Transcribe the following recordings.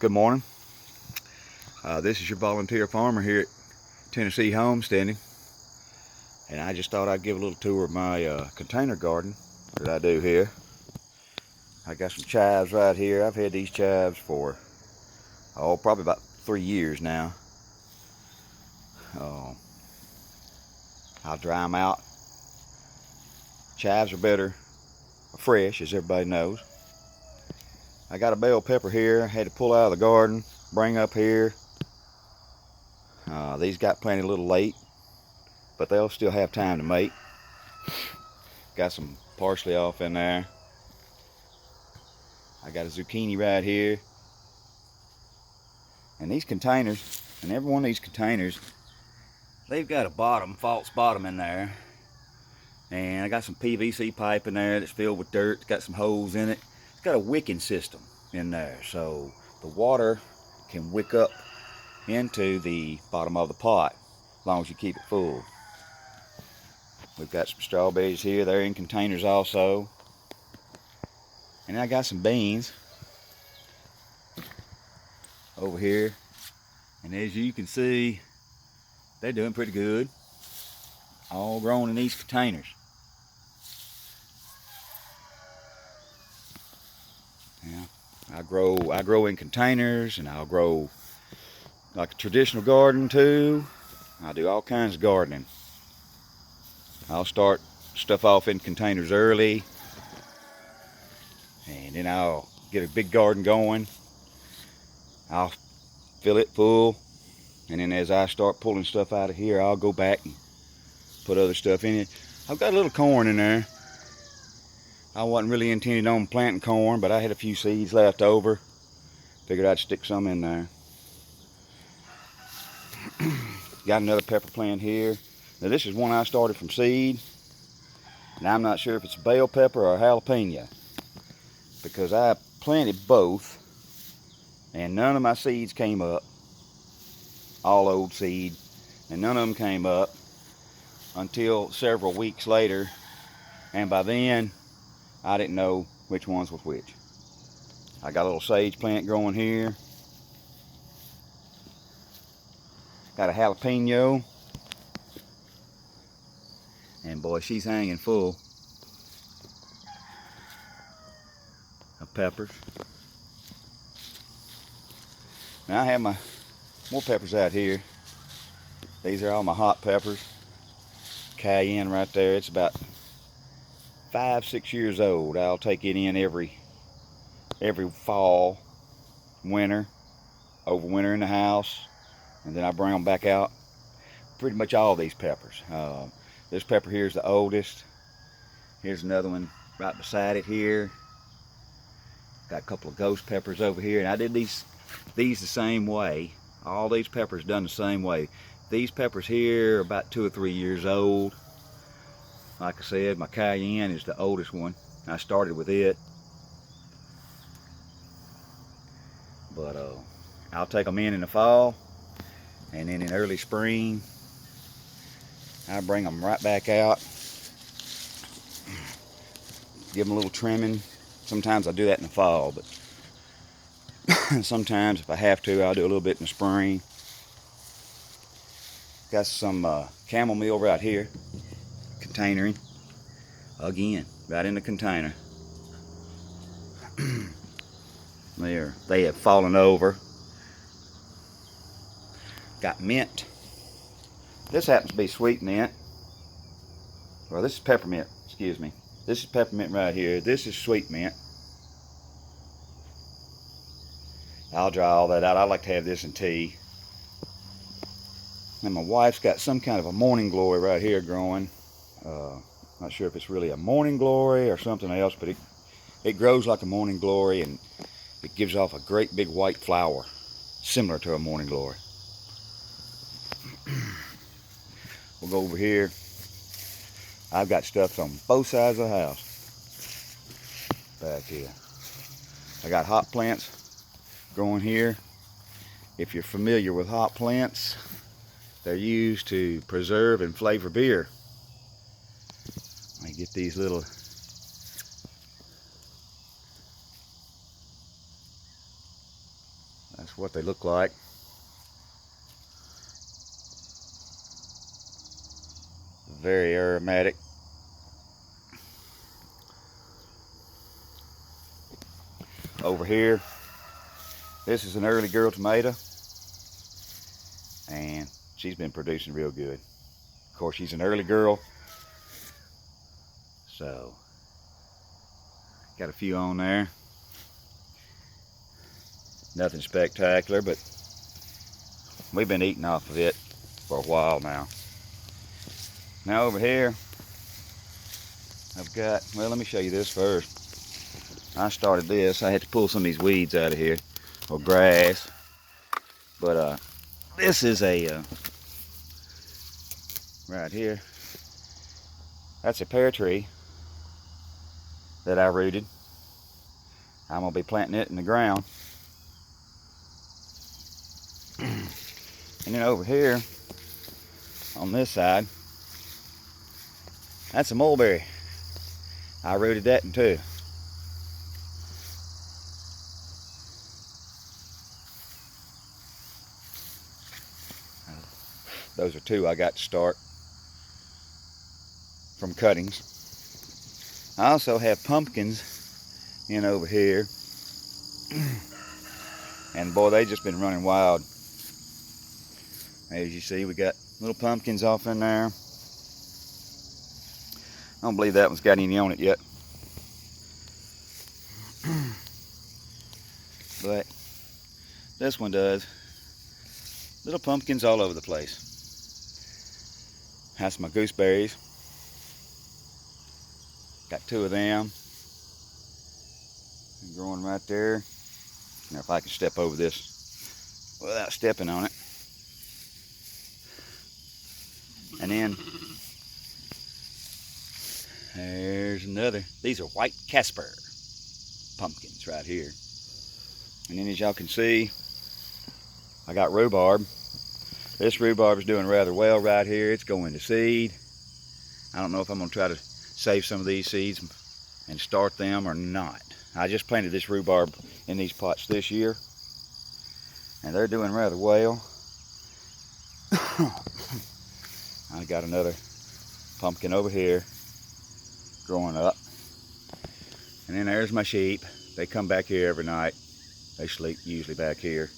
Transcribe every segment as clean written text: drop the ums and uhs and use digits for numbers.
Good morning. This is your volunteer farmer here at Tennessee Homesteading, and I just thought I'd give a little tour of my container garden that I do here. I got some chives right here. I've had these chives for probably about 3 years now. I'll dry them out. Chives are better fresh, as everybody knows. I got a bell pepper here. I had to pull out of the garden, bring up here. These got planted a little late, but they'll still have time to make. Got some parsley off in there. I got a zucchini right here. And these containers, and every one of these containers, they've got a bottom, false bottom in there. And I got some PVC pipe in there that's filled with dirt. It's got some holes in it. It's got a wicking system in there, so the water can wick up into the bottom of the pot as long as you keep it full. We've got some strawberries here. They're in containers also. And I got some beans over here. And as you can see, they're doing pretty good. All grown in these containers. Yeah, I grow in containers, and I'll grow like a traditional garden too. I do all kinds of gardening. I'll start stuff off in containers early, and then I'll get a big garden going. I'll fill it full, and then as I start pulling stuff out of here, I'll go back and put other stuff in it. I've got a little corn in there. I wasn't really intending on planting corn, but I had a few seeds left over. Figured I'd stick some in there. Got another pepper plant here. Now this is one I started from seed. And I'm not sure if it's a bell pepper or a jalapeno, because I planted both and none of my seeds came up. All old seed. And none of them came up until several weeks later. And by then, I didn't know which ones was which. I got a little sage plant growing here. Got a jalapeno. And boy, she's hanging full of peppers. Now I have my more peppers out here. These are all my hot peppers. Cayenne right there. It's about 5-6 years old. I'll take it in every fall, winter, overwinter in the house, and then I bring them back out. Pretty much all these peppers. This pepper here is the oldest. Here's another one right beside it here. Got a couple of ghost peppers over here, and I did these the same way. All these peppers done the same way. These peppers here are about 2 or 3 years old. Like I said, my cayenne is the oldest one. I started with it. But I'll take them in the fall, and then in early spring, I bring them right back out. Give them a little trimming. Sometimes I do that in the fall, but sometimes if I have to, I'll do a little bit in the spring. Got some chamomile right here, containering. Again, right in the container. They have fallen over. Got mint. This happens to be sweet mint. Well, this is peppermint, excuse me. This is peppermint right here. This is sweet mint. I'll dry all that out. I like to have this in tea. And my wife's got some kind of a morning glory right here growing. Not sure if it's really a morning glory or something else, but it grows like a morning glory, and it gives off a great big white flower, similar to a morning glory. We'll go over here. I've got stuff on both sides of the house. Back here. I got hop plants growing here. If you're familiar with hop plants, they're used to preserve and flavor beer. Let me get these little That's what they look like. Very aromatic. Over here, this is an early girl tomato, and she's been producing real good. Of course, she's an early girl, so got a few on there. Nothing spectacular, but we've been eating off of it for a while now. Now over here, I've got, well, let me show you this first. I started this. I had to pull some of these weeds out of here, or grass. But this is a, right here, that's a pear tree that I rooted. I'm gonna be planting it in the ground. And then over here, on this side, that's a mulberry. I rooted that in too. Those are two I got to start from cuttings. I also have pumpkins in over here. And boy, they just been running wild. As you see, we got little pumpkins off in there. I don't believe that one's got any on it yet. But this one does. Little pumpkins all over the place. That's my gooseberries. Got two of them. Growing right there. Now if I can step over this without stepping on it. And then there's another. These are white Casper pumpkins right here. And then as y'all can see, I got rhubarb. This rhubarb is doing rather well right here. It's going to seed. I don't know if I'm going to try to save some of these seeds and start them or not. I just planted this rhubarb in these pots this year, and they're doing rather well. I got another pumpkin over here growing up. And then there's my sheep. They come back here every night. They sleep usually back here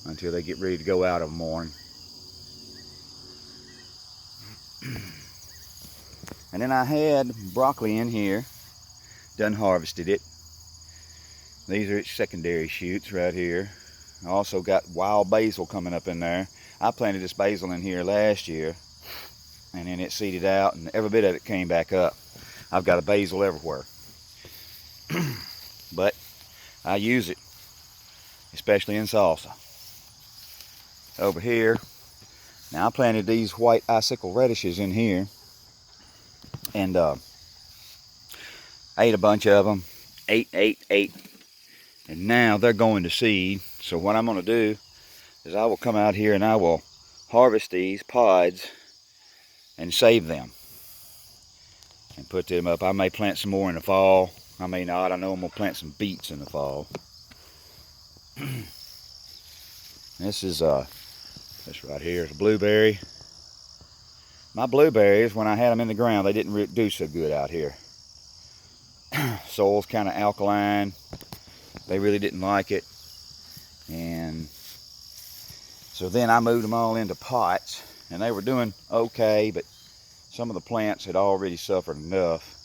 until they get ready to go out of the morning. And then I had broccoli in here, done harvested it. These are its secondary shoots right here. I also got wild basil coming up in there. I planted this basil in here last year, and then it seeded out, and every bit of it came back up. I've got a basil everywhere. But I use it, especially in salsa. Over here, now I planted these white icicle radishes in here, and I ate a bunch of them, ate, and now they're going to seed. So what I'm going to do is I will come out here and I will harvest these pods and save them and put them up. I may plant some more in the fall. I may not. I know I'm going to plant some beets in the fall. This is this right here is a blueberry. My blueberries, when I had them in the ground, they didn't do so good out here. Soil's kind of alkaline. They really didn't like it. And so then I moved them all into pots, and they were doing okay, but some of the plants had already suffered enough.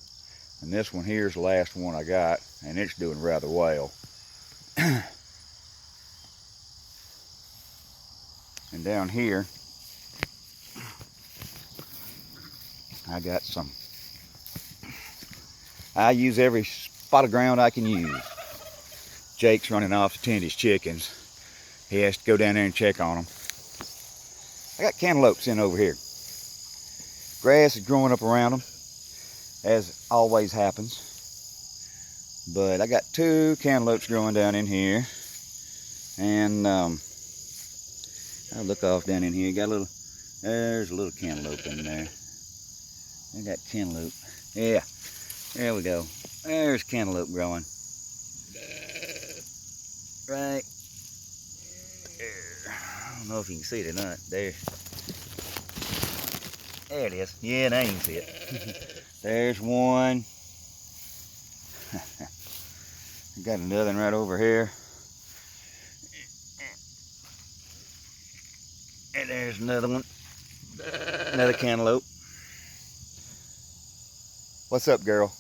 And this one here is the last one I got, and it's doing rather well. And down here, I got some. I use every spot of ground I can use. Jake's running off to tend his chickens. He has to go down there and check on them. I got cantaloupes in over here. Grass is growing up around them, as always happens. But I got two cantaloupes growing down in here. And I'll look off down in here. Got a little, there's a little cantaloupe in there. I got cantaloupe. Yeah, there we go. There's cantaloupe growing. Right don't know if you can see it or not. There. There it is. Yeah, now you can see it. There's one. Got another one right over here. And there's another one. Another cantaloupe. What's up, girl?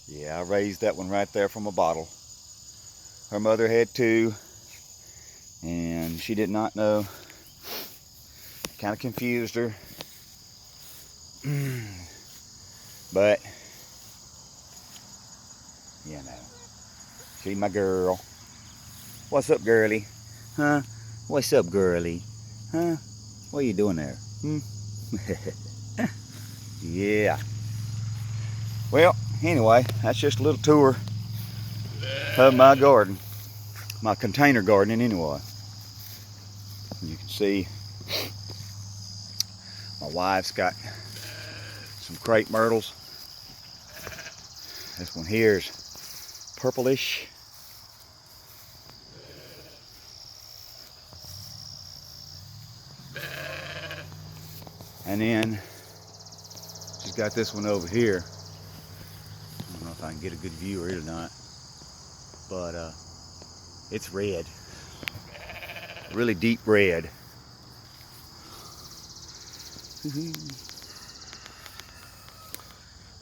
Yeah, I raised that one right there from a bottle. Her mother had two, and she did not know. Kind of confused her. But, you know, she's my girl. What's up, girly? Huh? What's up, girly? Huh? What are you doing there? Hmm? Yeah. Well, anyway, that's just a little tour of my garden. My container gardening, anyway. You can see my wife's got some crepe myrtles. This one here is purplish. And then she's got this one over here. I don't know if I can get a good view of it or not, but it's red, really deep red.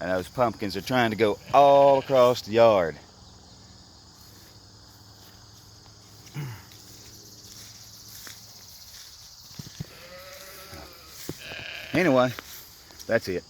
And those pumpkins are trying to go all across the yard. Anyway, that's it.